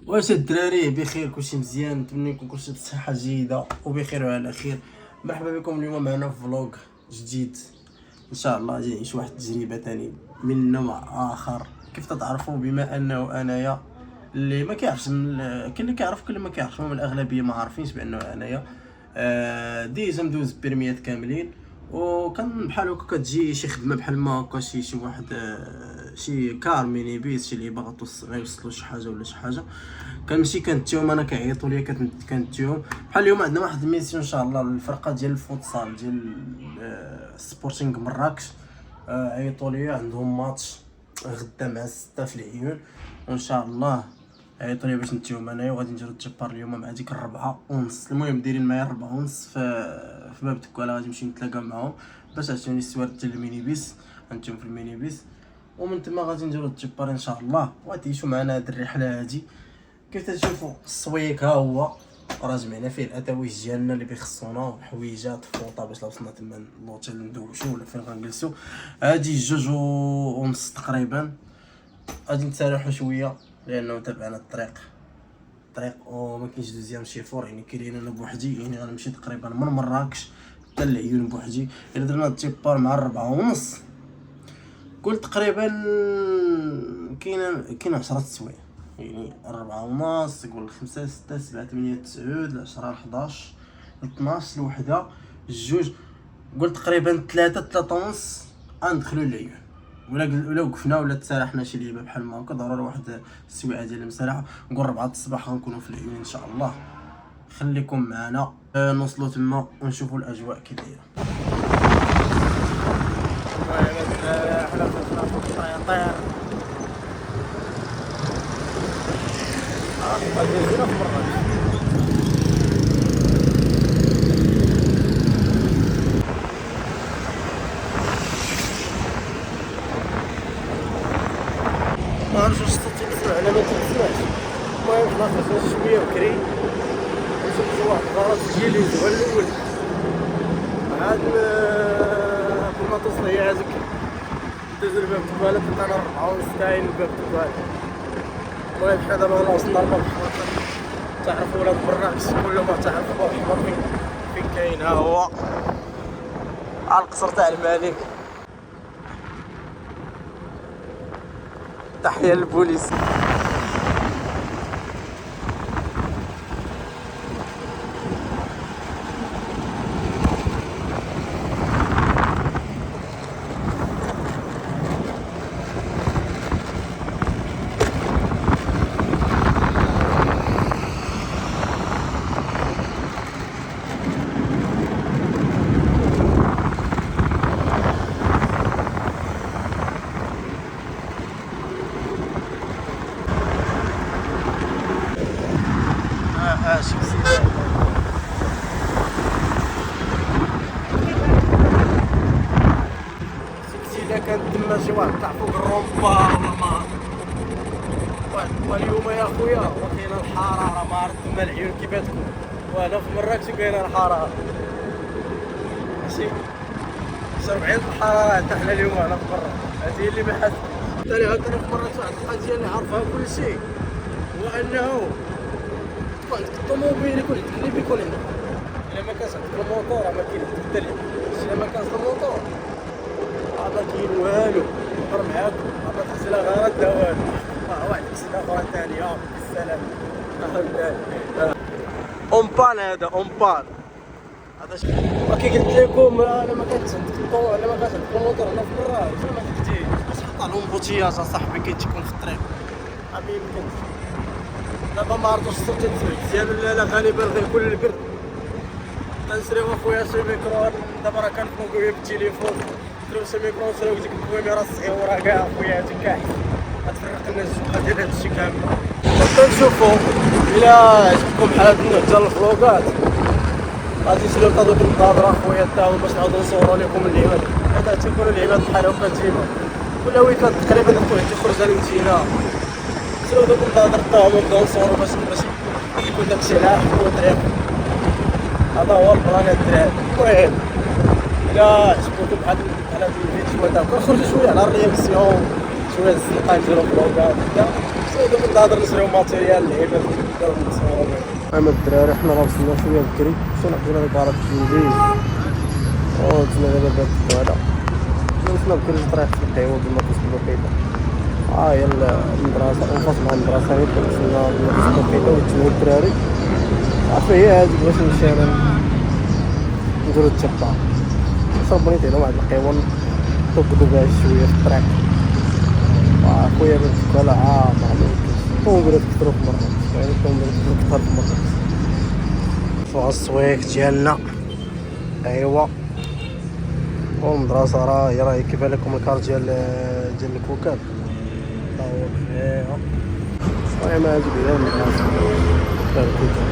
واش الدراري بخير؟ كلشي مزيان؟ نتمنى يكون كلشي بصحه جيده وبخير وعلى خير. مرحبا بكم اليوم معنا في فلوق جديد ان شاء الله. غادي نعيش واحد التجربه ثاني من نوع اخر. كيف تتعرفوا بما انه انايا اللي ما كيعرفش كاين اللي كيعرف كاين اللي ما كيعرفش، المهم الاغلبيه ما عارفينش بانه انايا ديجا مدوز بيرميات كاملين. وكان بحال هكا كتجي شي خدمه بحال ما هكا شي واحد شي كار ميني بيس، شي اللي باغا يوصلوا شي حاجه ولا شي حاجه. كنمشي كنتيهم انا كيعيطوا ليا كنتيهم. بحال اليوم عندنا واحد الميسيون ان شاء الله الفرقه ديال الفوتسال ديال سبورتينغ مراكش. عيطوا ليا عندهم ماتش غدا مع 6 في العيون، وان شاء الله عيطوا لي باش نتيهم انايا وغادي نديرو الجبار اليوم مع ديك 4:30. المهم دايرين معايا 4:30 في باب التكواله. غادي نمشي نتلاقى معاهم باش عطيوني السوارت ديال الميني بيس، غنتيهم في الميني بيس ومن تما غادي نديرو الجبار ان شاء الله. وغادي معنا هاد الرحله هادي. كيف تشوفوا السويق ها هو راه جمعنا فيه الاتاويج ديالنا اللي بيخصونا، حويجات فوطه باش لو وصلنا تما لوطيل ندوشو ولا فين غنجلسو. هادي 2:30 تقريبا. غادي نتسارحو شويه لانه تابعنا الطريق وما كاينش دوزيام شيفور، يعني كاين انا بوحدي. يعني غنمشي تقريبا من مراكش حتى العيون بوحدي. الا درنا التيبار مع 4:30 قلت تقريبا كاين 10 سوايع، يعني 4:30 قول 5 6 7 8 9 10 11 12 الوحده الجوج، قلت تقريبا 3:30 غندخلو العيون. ولا وقفنا ولا تسارحنا شي لعبه بحال ما هكا ضروري واحد السويعه ديال المسارحه. نقول 4 الصباح غنكونوا في العيون ان شاء الله. خليكم معنا نوصلوا تما ونشوفوا الاجواء كي دايره. حنا وصلنا فوق الطير غادي في مراكش. ما عرفتش واش الصوت تيسمع ولا ما تيسمعش. المهم حنا خرجنا شويه بكري نشوفوا واحد الغرض ديال الاسبوع الاول عاد قبل ما توصل هي هذيك دوز الباب التكواله تلقانا 4:30 كاين الباب التكواله. المهم حنا دابا وصلنا لباب الحمر. تعرفوا ولاد مراكش كل ما تعرفوا باب الحمر فين كاين. ها هو القصر تاع الملك. تحية للبوليس. سيدة كانت تما شي واحد طلع فوق الرومبا ولا ما واليوم يا خويا وكاينه الحراره ما عرفت تما العيون كيفاه تكون. وهنا في مراكش كاينه الحراره ماشي 40 الحراره حتى حنا اليوم هنا في برا. هذه هي اللي ما حد ثاني هكا في مراكش. واحد القضيه اللي عارفها كل شيء هو انه تكون عندك الطوموبيل يكون عندك اللي بيكون عندك. الا ما كانش عندك الموطور ما كاين الدليل. الا ما كانش الموطور ما كاين والو. يقر معاك ما تغسل غير الدوال. واحد السيده اخرى ثانيه بالسلام. اونبان هذا اونبان هذا كي قلت لكم. انا ما كانش عندك الطوموبيل ولا ما كانش عندك الموطور هنا في الراس ما تجي باش تحط لهم بوتياج اصاحبي كيتكون في الطريق حبيبي. دابا ما عرفتش الصوت تسمع مزيان ولا لا. غالبا غيكون البرد. نشريو اخويا شي ميكرو. دابا راه كنفوقو بالتليفون نشريو شي ميكرو نشريو ديك الكاميرا الصغيره كاع اخويا هادي كاع غتفرق لنا الجوله ديال هادشي كامل. كنشوفو الى عجبكم بحال هاد النوع ديال الفلوقات غادي نشريو طادو بالنظاره اخويا حتى هو باش نعاودو نصورو لكم اللعيبات. هذا تيكونوا اللعيبات بحال هكا ديما كل ويكاند تقريبا الواحد تيخرج للمدينه. نشريو دوك النظار حتى هما نبداو نصورو باش يكون داكشي لاحق وطريق. هذا هو البلان الدراري. المهم الا عجبكم بحال هاد الفيديو هذا كنخرجوا شويه على الرياكسيون شويه الزنقه نديرو فلوقات هكا دابا نهضر نشريو ماتيريال اللعيبه نبداو نتصورو. اما الدراري حنا راه وصلنا شويه بكري، مشينا حجينا ديك عرض الجنديز وجينا دابا بهاد الكوالا. وصلنا بكري جيت رايح في القهوه كما كتقول لقيته. هي المدرسه وفاش مع المدرسه هي وصلنا لقيته وتجمعوا الدراري. عرفتي هي هادي باش نمشي انا نديرو التبع. صربوني على واحد القهوه نطقطو بها شويه في الطريق. خويا بنت الكوالا عامر ميمكنش الطوموبيلات كثرو في مرة، يعني الطوموبيلات كثر في مرة. فوق السويق ديالنا ايوا، والمدرسة راهي كيبان لكم الكار ديال الكوكاب ها هو فيها. المهم هادي هي المدرسة ديال الكوكاب.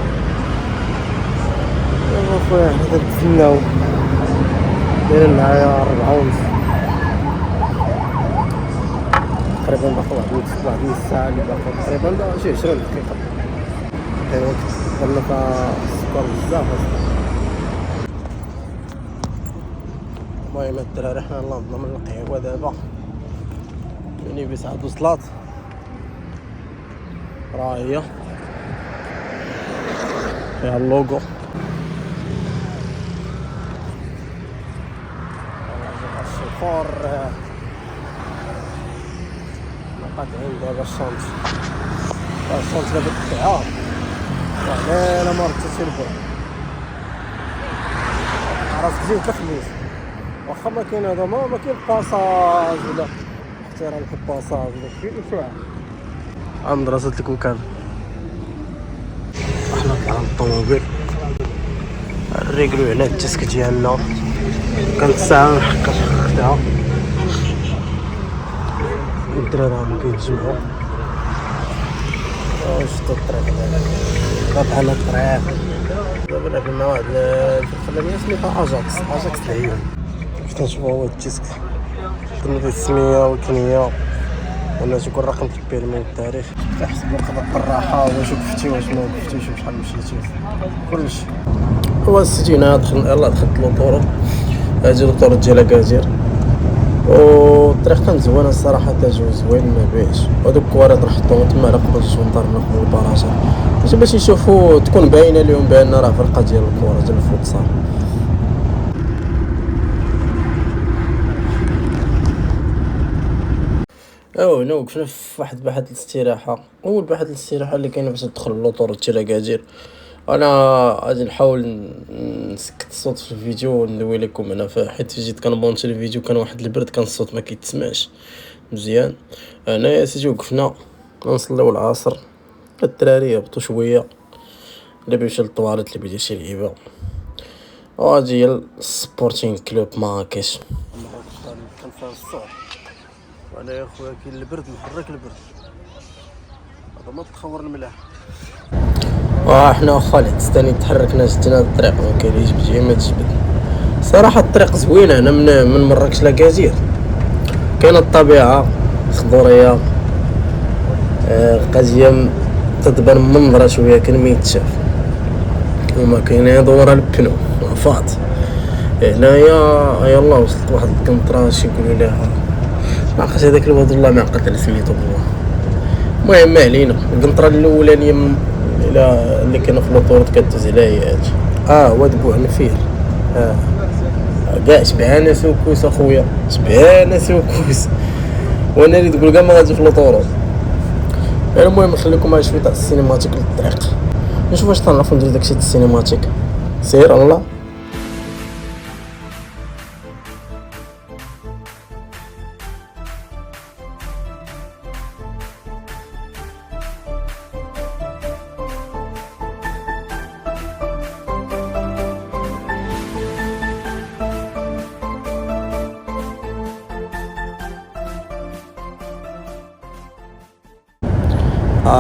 ايوا خويا حنا كنتسناو دايرين معايا 4:30 تقريبا، باقي واحد نص ساعة اللي باقي تقريبا شي 20 دقيقة. ايوا كتبان لك السكر بزاف اصلا. المهم الدراري حنا يلاه نضنا من القهوة دابا، المينيبيس عاد وصلات راه هي فيها اللوغو. الشوفور قاطعين دابا الشمس دابا التعاب لا ما رتش البر راسك زيد الخميس. واخا ما كاين هذا ما كاين باساج ولا احترام الباساج ولا كاين شويه. مدرسة الكوكاب حنا طلعنا الطوموبيل نريقلو هنا التسك ديالنا. كانت الساعة نحقق اختها الدراري راهم كيتجمعوا. شفتو الطريق قاطعنا الطريق دابا لعبنا واحد الفلانية سميتها اجاكس العيون. باش نشوفو هو التيسك كنا ديال السمية والكنية ولا تكون رقم البيرمي والتاريخ. كنحسب القضاء بالراحة واش وقفتي واش ما وقفتيش وشحال مشيتي كلشي. هو السيتينا دخلت لوطورو، هادي لوطورو ديال اكازير والطريق كانت زوينه الصراحه، تا جو زوين ما بيهش. وهادوك الكواريط نحطوهم تما على قبل الجندار من قبل الباراشات باش يشوفوا تكون باينه لهم بان راه فرقه ديال الكره ديال الفوتسال. هنا وقفنا في واحد بحث الاستراحه، اول بحث الاستراحه اللي كاينه باش تدخل لوطورو ديال اكازير. انا غادي نحاول نسكت الصوت في الفيديو وندوي لكم انا حيت جيت كنمونتي الفيديو كان واحد البرد كان الصوت ما كيتسمعش مزيان. هنا يا سيدي وقفنا نصليو العصر، الدراري هبطوا شويه اللي بيمشي للطواليت اللي بيدير شي لعيبه. وهادي هي السبورتينغ كلوب مراكش. كان فيها الصبح وانا يا خويا كاين البرد محرك البرد هذا ما تخور الملاح. حنا واخا الحدثاني تحركنا شدنا الطريق ما كاينش بجي ما تجبد. صراحه الطريق زوينه هنا من مراكش لاكازير، كاينه الطبيعه خضوريه القضيه تتبان منظره شويه كان ما يتشاف وما كاين دوره البنو فاط. هنايا يلاه وصلت واحد الكونطرا شي يقولوا لها ناقص هذاك الواد والله ما عقلت على سميتو بالله. المهم ما علينا، القنطره الاولانيه اللي كانوا في لوطورط كدوز عليها هي هادي واد بوعنفير كاع شبعانه سوكوس اخويا شبعانه سوكوس وانا اللي تقول كاع ما غادي في لوطورط. المهم نخليكم مع شويه تاع السينماتيك للطريق نشوف واش طنعرفو ندير داكشي تاع السينماتيك. سير الله.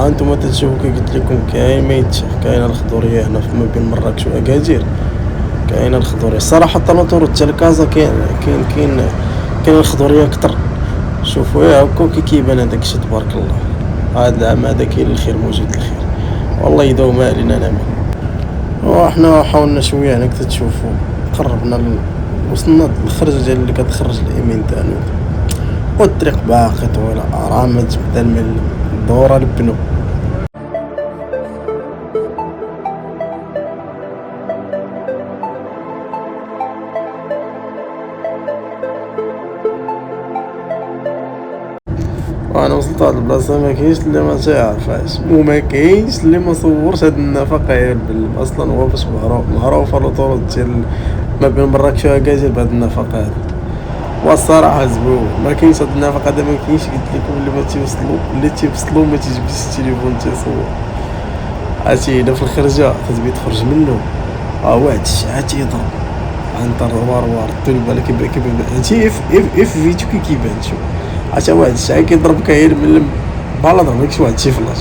انتم تشوفوا كي قلت لكم كاين ما يتشاف، كاينه الخضوريه هنا ما بين مراكش واكازير، كاينه الخضوريه الصراحه. طلوطور حتى لكازا كاين الخضوريه اكثر. شوفوا يا هكا كي كيبان هذاك الشيء تبارك الله. هذا العام هذا كاين الخير موجود الخير والله يداوم علينا نعم. وحنا حاولنا شويه هناك تشوفوا قربنا وصلنا للخرجه ديال اللي كتخرج اليمين تاعنا والطريق باقي طويله راه ما تبدا من دورة البنو. وانا وصلت لهاد البلاصه ما كاينش اللي ما تعرفهاش وما كاينش اللي ما صورش هاد النفق يا البلم. اصلا هو باش معروفه لوطوروط ديال ما بين مراكش واكازير بهاد النفق هذا. والصراحه زوين ما كاينش هاد النفق هذا ما كاينش. قلت لكم اللي ما تيوصلوا اللي تيوصلوا ما تيجبدش التليفون تيصور. عرفتي هنا في الخرجه تتبي تخرج منه واحد الشعاع تيضرب عنتر وار طول بالك كيبان هادشي اف فيديو كيبان. شوف عشان واحد الشعاع كيضربك غير من بالا ضربكش واحد الشي فلاش.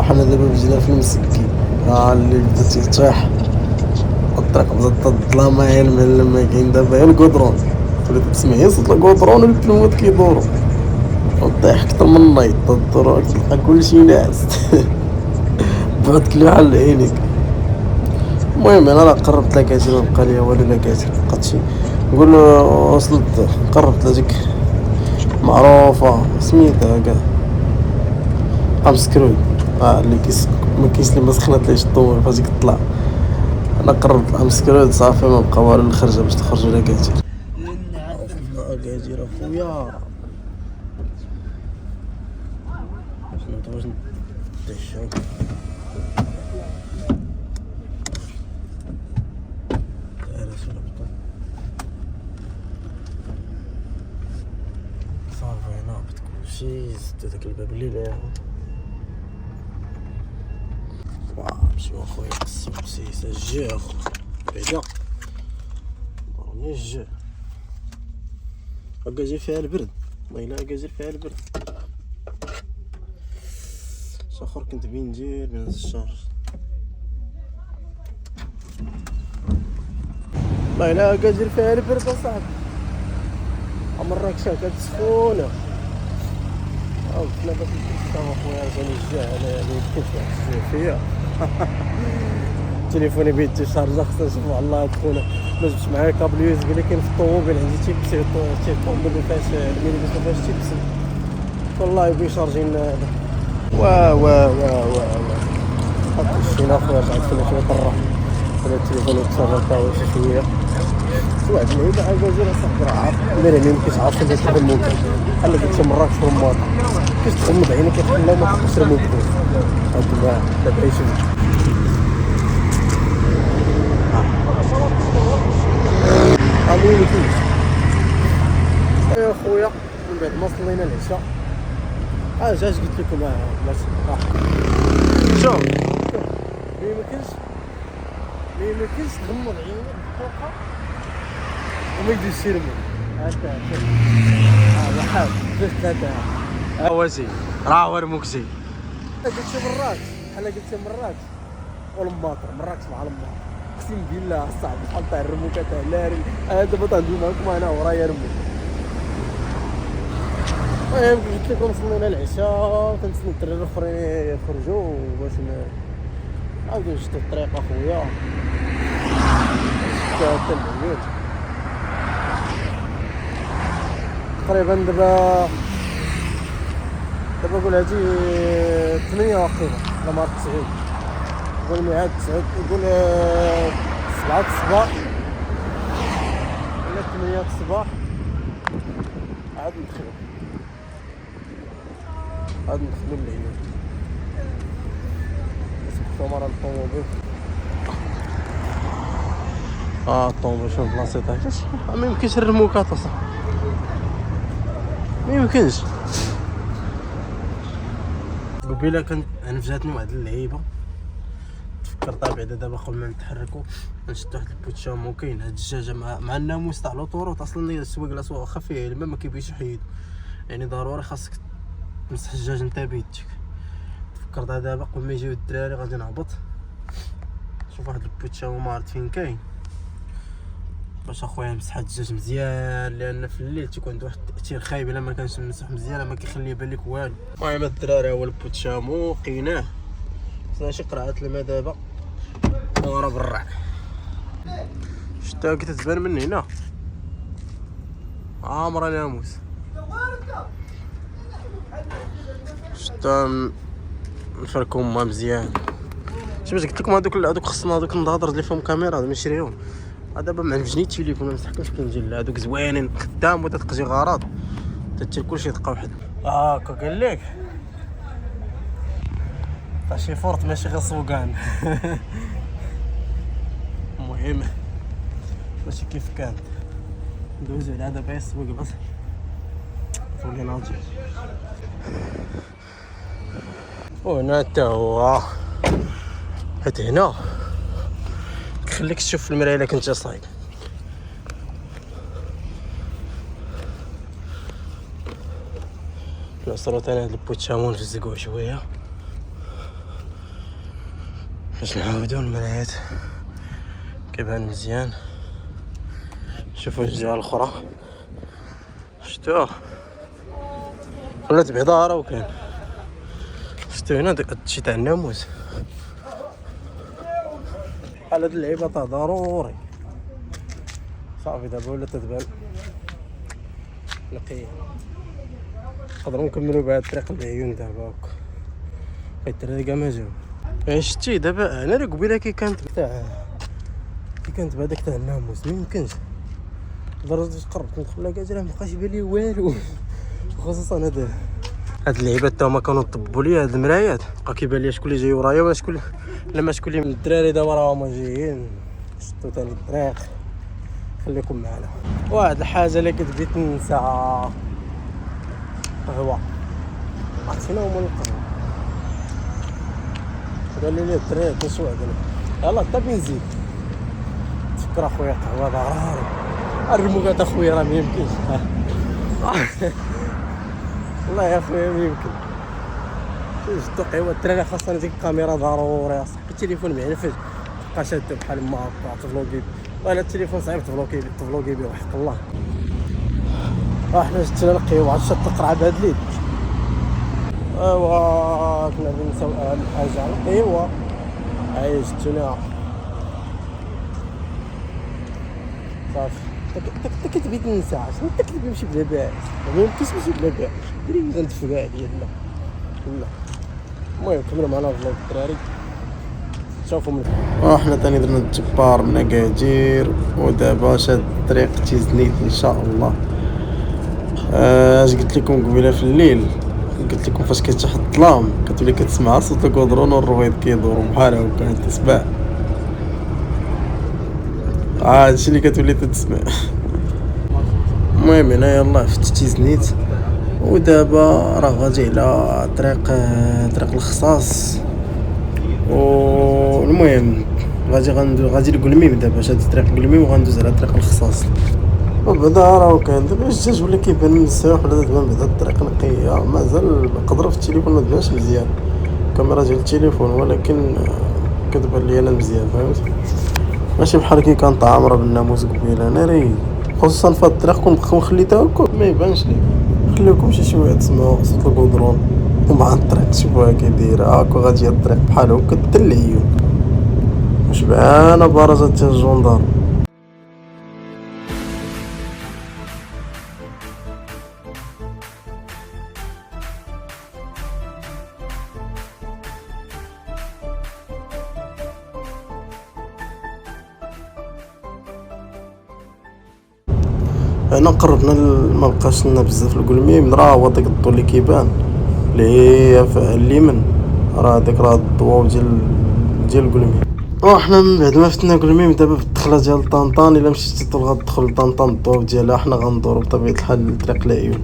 حنا دابا بدينا في المسكي اللي بدا تيطيح الطريق بدات الظلامه غير من لما كاين دابا غير الكودرون ولات تسمع غير صوت الكودرون والبنوات كيدورو وطيح اكثر من النايض تدور تلقى كلشي ناعس. بعد كل بحال عينيك. المهم انا راه قربت لاكازير ما بقى ليا والو لاكازير بقاتشي نقول له وصلت قربت لهاديك معروفه سميتها كاع امسكروي اللي ما كاينش اللي ما سخناتليش الطوموبيل فاش كطلع. انا قربت امسكروي صافي ما بقى والو الخرجه باش تخرجوا لاكازير. لاكازير اخويا باش نتعشاو صافي نهبط كلشي زدت داك الباب الليل نمشيو اخويا السوق سيسا الجا اخو بعدا ضرني الجا اكازير فيها البرد والله الا اكازير فيها البرد. شاخر كنت بين ندير بين الشارج والله الا اكازير فيها البرد اصاحبي. مراكش كانت سخونه قلت باش نتسنى اخويا عشان الجاع انا يعني كنت واحد الجاع فيا. تليفوني بيدي شارجه خصنا نشوفو على الله خونا ما جبتش معايا كابل يو اس بي اللي كاين في الطوموبيل عندي تيب سي الطوموبيل ما فيهاش المينيبيس ما فيهاش تيب سي والله يبغي يشارجي لنا هذا وا مشينا اخويا بعد فينا شويه طرا ولا التليفون يتصرف تا شي شويه واحد اللعيبه اكازير اصاحبي راه عارف ملي ما يمكنش عارف كيفاش تدخل ممكن بحال قلت مراكش في رماط كيفاش تغمض عينيك كتخلى وما تبقاش رموك هاد دابا يشوف عمري كيفاش يا خويا من بعد ما صلينا العشاء جاش قلت لكم شوف ملي ميمكنش تغمض عينيك بطاقة وما يديرش يرمي هكا واحد جوج ثلاثة هو سي راه هو رموكسي. قلت مرات بحال قلت مرات والماطر مراكش مع الماطر اقسم بالله الصعب بحال تاع الرموكه تاع لاري دابا تندوي معاكم انا ورايا رموك. المهم قلت لكم صلينا العشاء وتنسنى الدراري الاخرين يخرجوا باش نعاودو نشدو الطريق اخويا حتى العيون تقريبا دابا قول هادي 8 واقيلا لا ما 90 قول الميعاد 9 قول 7 الصباح ولا 8 الصباح عاد ندخلو للعيون نسبقو مرة الطوموبيل الطوموبيل شوف بلاصتها كاش ما يمكنش الرموكات اصاحبي ما يمكنش. قبيله كانت نفجاتني واحد اللعيبه تفكرت بعدا دابا قبل ما نتحركوا نشد واحد البوتشام وكاين هاد الدجاجه مع الناموس تاع لوطوروط اصلا السواق الاسواق واخا فيه الماء ما كيبغيش يحيد يعني ضروري خاصك تمسح الدجاج نتا بيدك. فكرت دابا قبل ما يجيو الدراري غادي نهبط نشوف واحد البوتشام ما عرفت فين كاين باش اخويا نمسح الدجاج مزيان لان في الليل تيكون عنده واحد التاثير خايب الا ما كانش ممسح مزيان ما كيخلي يبان لك والو. المهم الدراري هو البوتشامو لقيناه صافي شي قرعه الماء دابا ورا بالراع شتا كتبان من هنا عامره ناموس شتا نفركم ما مزيان. شوف قلت لكم هذوك خصنا هذوك النظاظر اللي فيهم كاميرا هذا نشريهم. دابا معلجني التليفون ما مسحكمش كندير هذوك زوينين خدام وتتقجي غراض حتى كلشي يبقى وحده. هاكا قال لك شي فورت ماشي غير سوقان. المهم ماشي كيف كان ندوزو على هذا باغي السوق بس فولي ناضي. وهنا حتى هو حيت هنا خليك تشوف في المرايه الا كنت صايب. نعصرو تاني هاد البوتشامون في الزقوع شويه باش نعاودو المرايات كيبان مزيان. شوفوا الجهه الاخرى شتوها ولات بعدا راه وكان شتو هنا داك الشي تاع الناموس بحال هاد اللعيبه تاع ضروري صافي. دابا ولا تتبان نقيه. نقدروا نكملوا بهاد الطريق العيون دابا هاكا حيت الدراري كاع ما جاو. شتي دابا انا اللي قبيله كي كانت بهذاك تاع الناموس ما يمكنش لدرجه قربت ندخل لها كاع مابقاش يبان لي والو. خصوصا هاد اللعيبات تا هما كانوا طبوا لي هاد المرايات بقى كيبان لي شكون اللي جاي ورايا ولا شكون اللي من الدراري دابا راه هما جايين. شفتوا ثاني الطريق خليكم معنا. واحد الحاجه اللي كنت بغيت ننسى قهوه عرفتينا هما القهوه قالوا لي الدراري كنشوف عندنا يلاه حتى بنزيد تفكر اخويا قهوه ضروري. الرموقات اخويا راه ما يمكنش. والله يا اخويا ما يمكن. شفتوا قهوه الدراري خاصنا ديك الكاميرا ضروري اصاحبي. التليفون معرفش تبقى شاده بحال ما هكا تفلوكي ولا التليفون صعيب تفلوكي به وحق الله. حنا شتنا القهوه عاد شات القرعه بهاد اليد. ايوا كنا بنساو الحاجه ايوا هاي شتونا صافي. انت كتبغي تنسى شنو انت كتبغي نمشي بلا باس ما يمكنش نمشي بلا باس دري غندفع عليا لا. المهم كملوا معنا فلوق الدراري شوفوا من حنا ثاني درنا الجبار من اكادير ودابا شاد الطريق تيزنيت ان شاء الله. اش قلت لكم قبيله في الليل قلت لكم فاش كيتحط الظلام كتولي كتسمع صوت الكودرون والرويض كيدوروا بحال هكا تسمع هادشي اللي كتولي تسمع. المهم هنا يلاه في تيزنيت ودابا راه غادي على طريق الخصاص. والمهم غادي لقلميم دابا شاد طريق قلميم وغندوز على طريق الخصاص. وبعدا راه كان دابا الجاج ولا كيبان مساح ولا تبان بعدا الطريق نقيه. مازال قدره في التليفون ما تبانش مزيان الكاميرا ديال التليفون ولكن كتبان لي انا مزيان فهمت. ماشي بحال كي كانت عامره بالناموس قبيله ناري خصوصا في الطريق كون بقاو خليتها هكا ما يبانش لي. خليكم شويه تسمعوا صوت الكودرون ومع الطريق شوفوها كي دايره هاكا غادي الطريق بحال هكا حتى العيون وشبعانه برزات ديال الجندار. هنا قربنا ما بقاش لنا بزاف القلميم راه هو داك الضو اللي كيبان اللي هي في اليمن راه داك راه الضو ديال القلميم. وحنا من بعد ما فتنا قلميم دابا في الدخله ديال طنطان الا مشيتي طول غتدخل لطنطان الضو ديالها حنا غندورو بطبيعه الحال لطريق العيون.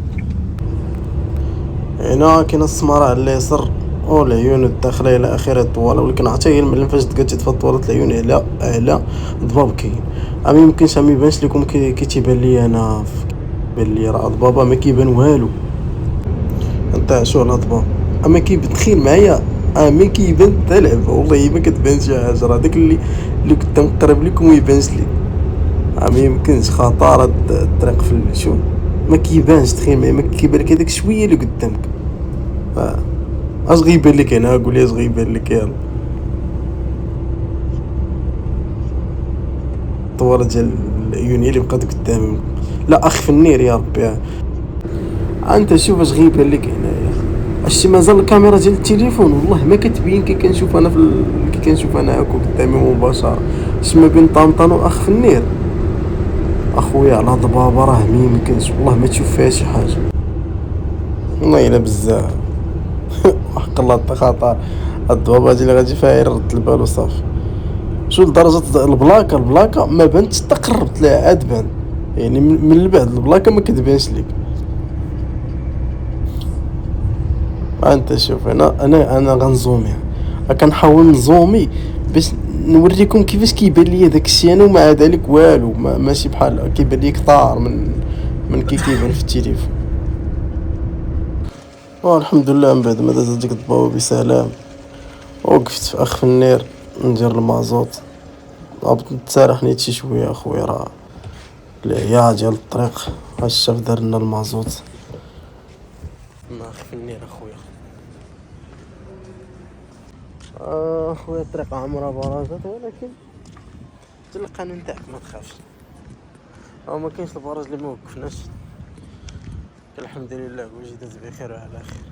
هنا كاينه السماره على اليسر والعيون الداخله الى اخره الطواله ولكن عرفتي هي المعلم فاش تقاتي في طواله العيون على ضباب كاين ما يمكنش ما يبانش لكم كي تيبان لي انا بان لي راه ضبابه ما كيبان والو نتاع شو على ضباب اما كيتخيل معايا ما كيبان حتى لعبه والله ما كتبان شي حاجه راه داك اللي كنت مقرب لكم ما يبانش لي ما يمكنش خطر الطريق في شو ما كيبانش تخيل ما كيبان لك هذاك شويه اللي قدامك اش غيبان لك هنا قول لي اش غيبان لك يلا الطواله ديال العيون اللي بقات قدامي لا اخ في النير يا ربي انت شوف اش غيبان لك هنايا شتي مازال الكاميرا ديال التليفون والله ما كتبين كي كنشوف انا كي كنشوف انا هاكا قدامي مباشره. شتي ما بين طنطا واخ فنير اخويا على ضبابه راه ميمكنش والله ما تشوف فيها شي حاجه والله الا بزاف. وحق الله خطر الضبابه هادي اللي غادي فيها يرد البال وصافي. شو لدرجه البلاكه ما بانتش حتى قربت لها عاد بان يعني من البعد البلاكه ما كتبانش ليك. انت شوف انا غنزومي كنحاول نزومي باش نوريكم كيفاش كيبان ليا داك الشيء انا ومع ذلك والو ماشي بحال كيبان لي كثار من كيبان في التليفون. الحمد لله من بعد ما دازت ديك الضبابه بسلام وقفت في اخ فنير ندير المازوت هبط نتسارح نيت شي شويه اخويا راه العيا ديال الطريق الشاف دار لنا المازوت. اخ فنير اخويا اخويا الطريق عمرها براجات ولكن جل القانون تاعك ما تخافش او ما كاينش البراج اللي ما وقفناش الحمد لله كلشي داز بخير وعلى خير.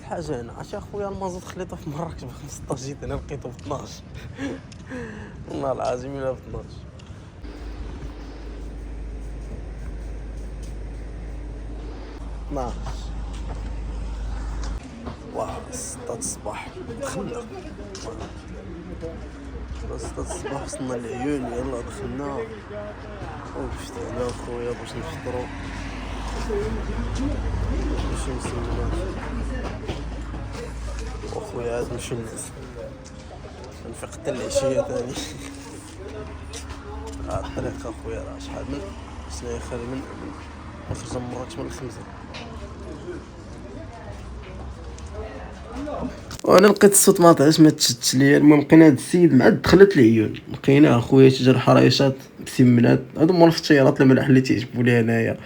الحاجه هنا عرفتي اخويا المازوت خليته في مراكش ب 15 جيت انا لقيته ب 12 والله العظيم الا ب 12. واه 6 الصباح دخلنا 6 الصباح وصلنا العيون يلا دخلنا وقفت على خويا باش نفطرو باش نسمنا وخويا عاد نمشيو نعس نفيق حتى العشية تاني. الطريق اخويا راه شحال من سنة خير من خرجنا من مراكش من الخمسة وانا لقيت الصوت ما طاعش ما تشتش ليا. المهم لقينا هاد السيد مع دخلت العيون لقيناه اخويا شجر حريشات بسمنات هادو مول الفطيرات الملاح اللي تيعجبوا لي انايا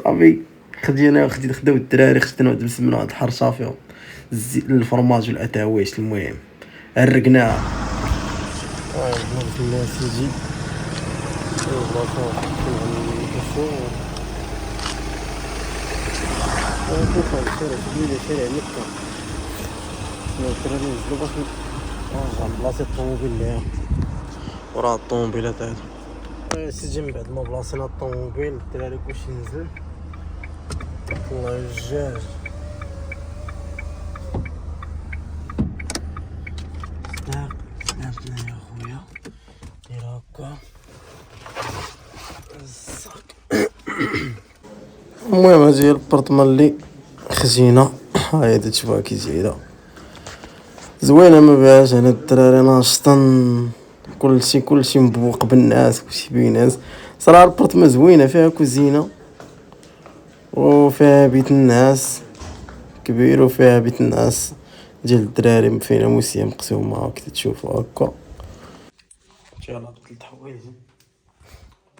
صافي خدينا خداو الدراري خدنا واحد السمنه واحد الحرشه فيهم الفرماج والاتاويش. المهم عرقناها في الناس يجي شارع مكة الدراري نزلو باش نبلاصي الطوموبيل ليها وراه الطوموبيلات هادو سيدي. من بعد ما بلاصينا الطوموبيل الدراري كلشي نزل والله الجاج سلافتنا يا خويا دير هكا الصاك. المهم هادي هي البارطمان اللي خزينة هاهي تشوفها كي زايدة زوينة ما بيهاش. هنا الدراري ناشطين كلشي مبوق بالناس كلشي بيناس صراحة. البارطمان زوينة فيها كوزينة وفيها بيت الناس كبير وفيها بيت الناس ديال الدراري فينا موسيا مقسومة كي تشوفوا هكا. ان شاء الله بدلت حوايجي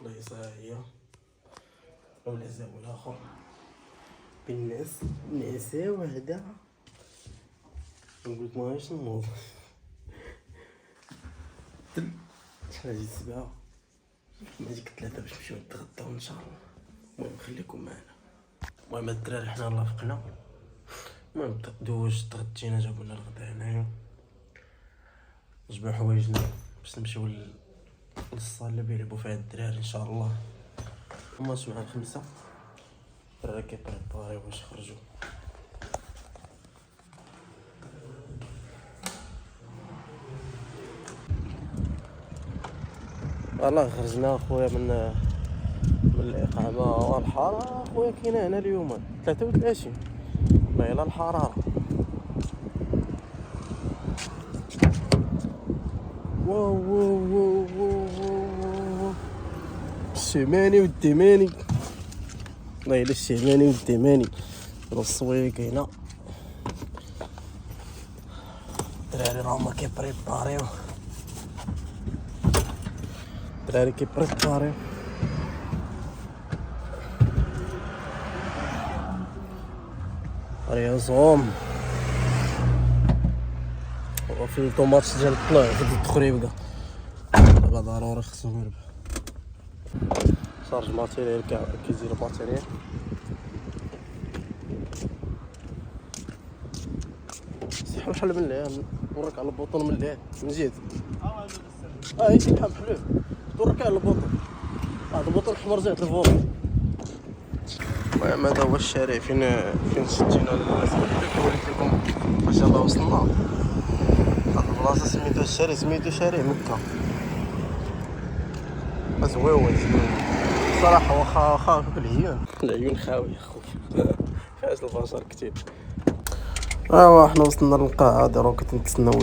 بلايصة هي ولا زاول اخر بالناس نعسا وحدة نقولك ماهاش نوض شحال هادي 7 هاديك 3 باش نمشيو نتغداو ان شاء الله. المهم خليكم معنا. المهم الدراري حنا رافقنا المهم دوز تغدينا جابولنا الغدا هنايا نجمعو حوايجنا باش نمشيو للصال اللي بيلعبو فيها الدراري ان شاء الله. الماتش مع الخمسة الدراري كيبريباريو باش يخرجو. والله خرجنا اخويا من الاقامه والحراره اخويا كاينه هنا اليوم 33 والله الا الحراره واو واو واو واو الشماني والدماني والله الا الشماني والدماني الصويق هنا الدراري راهما كيبريباريو الدراري كيبريباريو رياضهم وفي الطوماط ديال الطلوع في التخريبكا دابا ضروري خصهم يربح شارج ماتيريال كيزيد الماتيريال شحال من لهيه نوريك على البوطون من لهيه من جهه هاي بحال حلو نوريك على البوطون هذا البوطون الاحمر جهه الفولون. المهم هذا هو الشارع فين شدينا وريت لكم فاش يلاه وصلنا. هاد البلاصه سميتو الشارع سميتو شارع مكة. زويون صراحه واخا هكاك العيون خاويه خويا فاش البشر كتير. ايوا حنا وصلنا للقاعه دابا كنتسناو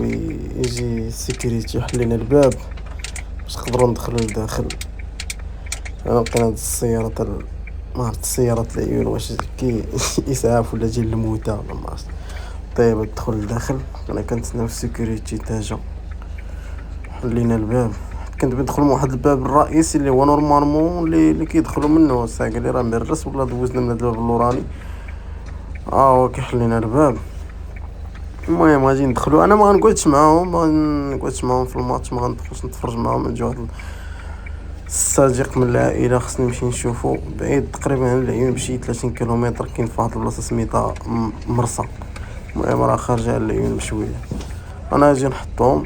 يجي السيكوريتي يحل لنا الباب باش نقدروا ندخلوا لداخل. لقينا هاد السيارات ما عرفت السيارات العيون واش كي اسعاف ولا ديال الموتى ولا ما عرفت. طيب ندخل لداخل انا كنتسناو السيكوريتي تا جا حل لنا الباب. كنت ندخل من واحد الباب الرئيسي اللي هو نورمالمون اللي كيدخلوا منه الساعه قال لي راه مهرس ولا دوزنا من الباب اللوراني. هو كيحل لنا الباب. المهم غادي ندخلوا انا ما غنقعدش معاهم في الماتش ما غندخلش نتفرج معاهم. نجي واحد الصديق من العائله خصني نمشي نشوفو بعيد تقريبا عن العيون بشي 30 كيلومتر كاين في واحد البلاصه سميتها مرسى. المهم راه خارجه على العيون بشويه. انا غادي نحطهم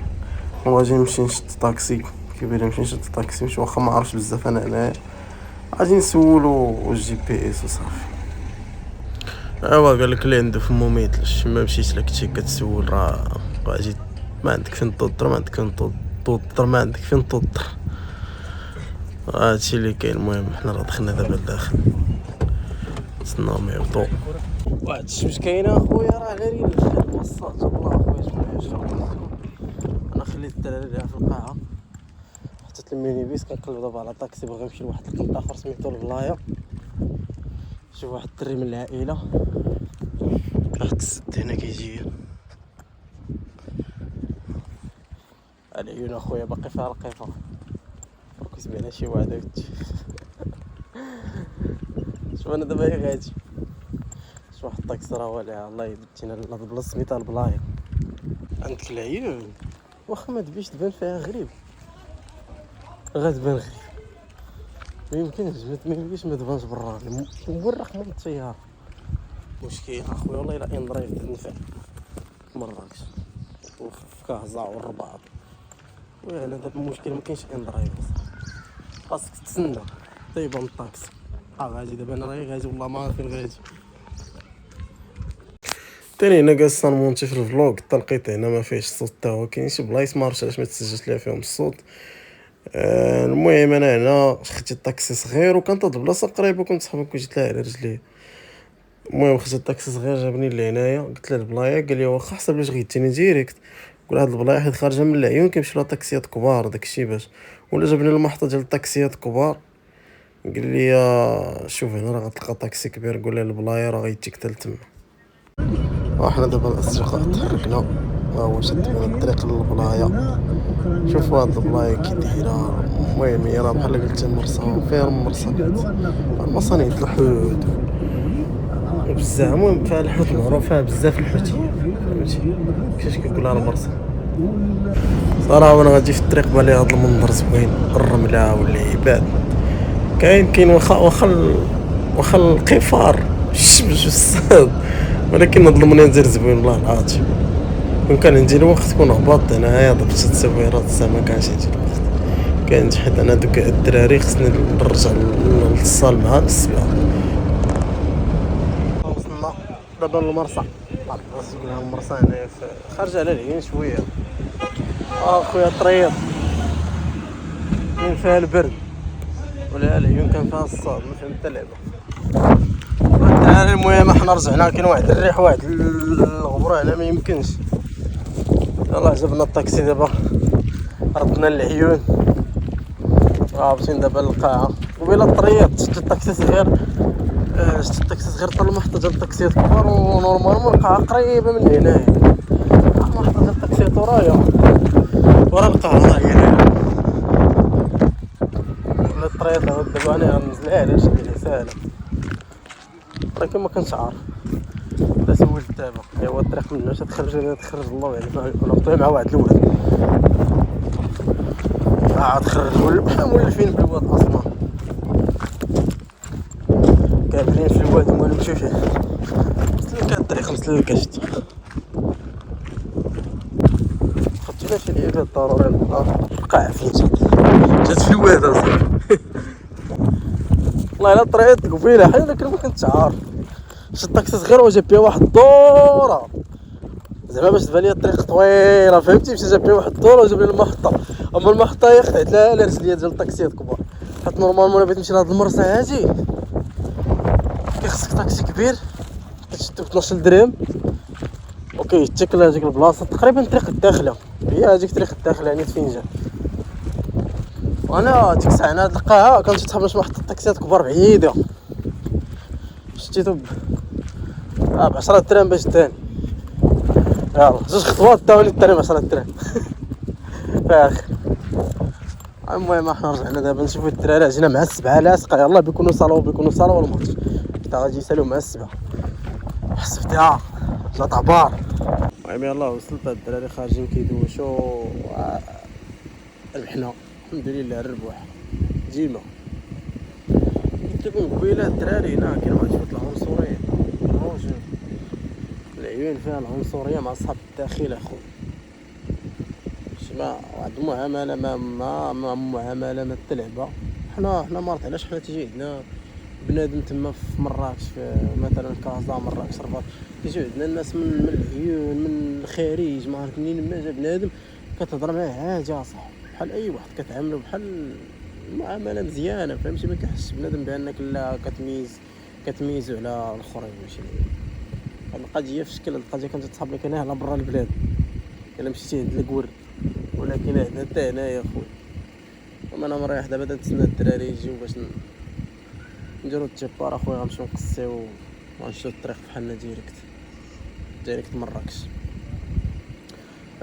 وغادي نمشي نشد طاكسي كيبان نمشي نشد طاكسي مش واخا ما عرفتش بزاف انا هنايا غادي نسولو الجي بي اس وصافي. ايوا قال لك اللي عنده فمو ما يدلش ما مشيت لك شي كتسول راه غادي ما عندك فين تضر ما عندك فين تضر ما عندك فين تضر هادشي اللي كاين. المهم حنا راه دخلنا دابا لداخل نتسناهم يهبطوا. واحد الشمس كاينه اخويا راه على ريل الباصات والله اخويا. انا خليت الدراري في القاعه حطيت المينيبيس كنقلب دابا على طاكسي باغي نمشي لواحد القنت اخر سميتو البلايه. شوف واحد الدري من العائله واحد السد هنا كيجي العيون اخويا باقي فيها القيفه كيسمعنا شي واحد هاوتي. شوف انا دابا غادي شوف واحد الطاكسي راه والع الله يبدينا لهاد البلاصه سميتها البلايه. عندك العيون واخا ما تبيش تبان فيها غريب غتبان غريب ميمكنش ما يمكنش ما تبانش برا مورق من التيار. مشكل اخويا والله الا ان درايف تنفع مراكش وفي كازا والرباط وعلى دابا المشكل ما كاينش ان درايف خاصك تتسنى طيبه من الطاكسي. غادي دابا انا راهي غادي والله ما عارف فين غادي. تاني هنا جالس نمونتي في الفلوق التلقيط هنا ما فيهش الصوت تا هو كاين شي بلايص ما عرفتش علاش ما تسجلش ليها فيهم الصوت. المهم انا هنا خديت الطاكسي صغير وكانت هاد البلاصه قريبه كنت صاحبي كنت لاعب على رجليه. المهم خديت الطاكسي صغير جابني لهنايا قلت له البلايه قال لي واخا حسب ليش غيتيني ديريكت قول هاد البلايه حيت خارجه من العيون كيمشيو لها طاكسيات كبار داكشي باش ولا جابني للمحطه ديال الطاكسيات كبار قال لي شوف هنا راه غتلقى طاكسي كبير قول له البلايه راه غيتيك حتى لتما. وحنا دابا الاصدقاء تحركنا هو شد بنا الطريق للبلايه. شوفوا هاد البلايه كي دايره. المهم هي راه بحال قلت مرسى فيها المرسى المصانع د الحوت بزاف. المهم فيها الحوت معروف فيها بزاف الحوتيه فهمتي كيفاش كيقولها المرسى. صراحه وانا غادي في الطريق بالي هاد المنظر زوين الرمله والعباد كاين واخا القفار الشمس والصاد ولكن هاد المناظر زوين والله العظيم. كون كان عندي الوقت كون هبطت هنايا ضربت التصويرات بصح ما كانش عندي الوقت كان حيت انا دوك الدراري خصني نرجع للصال مع السبعه. وصلنا دابا للمرسى البلاصه كلها المرسى هنايا خارجه على العين شويه. اخويا الطريق كاين فيها البرد ولا العيون كان فيها الصاد ما فهمت اللعبه. المهم حنا رجعنا كاين واحد الريح واحد الغبره هنا ما يمكنش. يلاه جبنا الطاكسي دابا ردنا للعيون هابطين دابا للقاعه قبيله الطريق شفت الطاكسي صغير حتى المحطه ديال الطاكسيات كبار ونورمالمون القاعه قريبه من هنايا. المحطه ديال الطاكسيات ورايا ورا القاعه هي هنايا ولا الطريق دابا انا غنزل عليه شديها ساهله ولكن ما كنتش عارف لا سولت دابا ايوا الطريق منه تخرج الله يعلم نقطع مع واحد الولد تخرج مولفين بالواد اصلا كابرين في الواد وما نمشيو فيه مسلكه الطريق مسلكه شتي عندنا شي لعيبات ضروري القاع فين جات في الواد اصاحبي. والله الا طريقت قبيله حيت انا ما كنتش عارف شي الطاكسيات غير وجاب بها واحد الدوره زعما باش تبان لي الطريق طويله فهمتي، مشى جاب بها واحد الدوره وجاب لي المحطه. اما المحطه هي خدعت لها الرسليه ديال الطاكسيات كبار، حيت نورمالمون بغيت نمشي لهاد المرسى هادي كيخصك طاكسي كبير كتشد ب 12 درهم وكيتك لهاديك البلاصه تقريبا طريق الداخله، هي هاديك طريق الداخله يعني فين جا. وانا ديك الساعه انا تلقاها كنمشي تحب باش محطه الطاكسيات كبار بعيده شتيتو ب 10 درهم باش داني، يلا جوج خطوات داوني التريم 10 درهم. فاخر المهم احنا رجعنا دابا نشوفو الدراري جينا مع السبعه لاصقه، يلاه بيكونوا صالوا الماتش حتى غادي يساليو مع السبعه حسبتها جات عبار. المهم يلاه وصلت الدراري خارجين كيدوشو ربحنا الحمد لله الربح ديما. قلت لكم قبيله الدراري هنا كاين واحد شويه العنصريه موجود العيون فيها العنصريه مع اصحاب الداخل اخو ما واحد المعامله ما معامله ما تلعبه. حنا ما علاش حنا تيجي عندنا بنادم تما في مراكش في مثلا كازا مراكش الرباط كيجيو عندنا الناس من العيون من الخارج ما عرفت منين ما جا بنادم كتهضر معاه عادي اصاحبي بحال اي واحد كتعاملو بحال المعامله مزيانه فهمتي، ما كيحسش بنادم بانك لا كتميزو على الاخرين. ماشي هاد القضيه في شكل القضيه كانت تصحاب لك هنا على برا البلاد الا مشيتي عند الكور، ولكن عندنا حتى هنايا اخويا. اما انا مريح دابا نتسنى الدراري يجيو باش نديرو التيبار اخويا، غنمشيو نقصيو ونمشيو الطريق بحالنا ديريكت مراكش.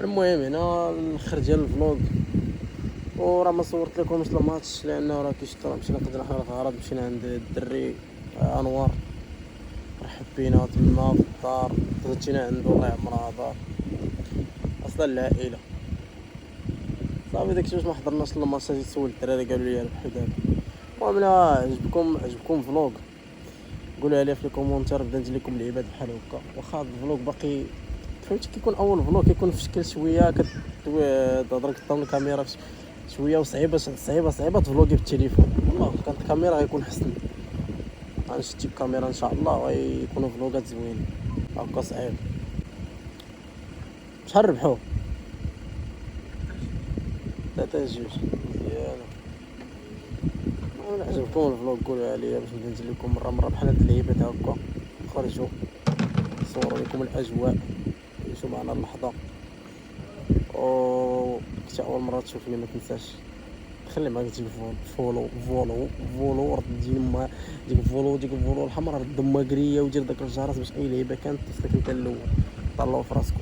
المهم هنا الاخر ديال الفلوق وراه ما صورت لكمش الماتش لانه راه كيشطر مشينا قدنا حنا الغرض، مشينا عند الدري انوار رحب بينا تما في الدار تغدينا عنده الله يعمرها دار اصلا العائله صافي. داكشي باش ما حضرناش الماتش جيت سول الدراري قالوا لي ربحوا دابا. المهم الا عجبكم فلوق قولوا لي في الكومونتير بدا ندير لكم لعيبات بحال هكا. واخا الفلوق باقي فهمتي كيكون اول فلوق كيكون في شكل شويه كتهضر قدام الكاميرا شويه وصعيبه تفلوقي بالتليفون. والله كانت الكاميرا غيكون حسن، غنشتي بكاميرا ان شاء الله ويكونوا فلوقات زوينين هكا صعيب. شحال ربحوا 3 جوج مزيانه. عجبكم الفلوق قولوا عليا باش نبدا ندير لكم مره بحال هاد اللعيبات هكا خرجوا نصوروا لكم الاجواء عيشوا معنا اللحظه. و كنت اول مره تشوفني ما تنساش خلي معاك ديك فولو رد ديك الفولو الحمراء رد الماكريه ودير داك الجرس باش اي لعيبه كانت تصلك انت الاول. طلعوا في راسكم.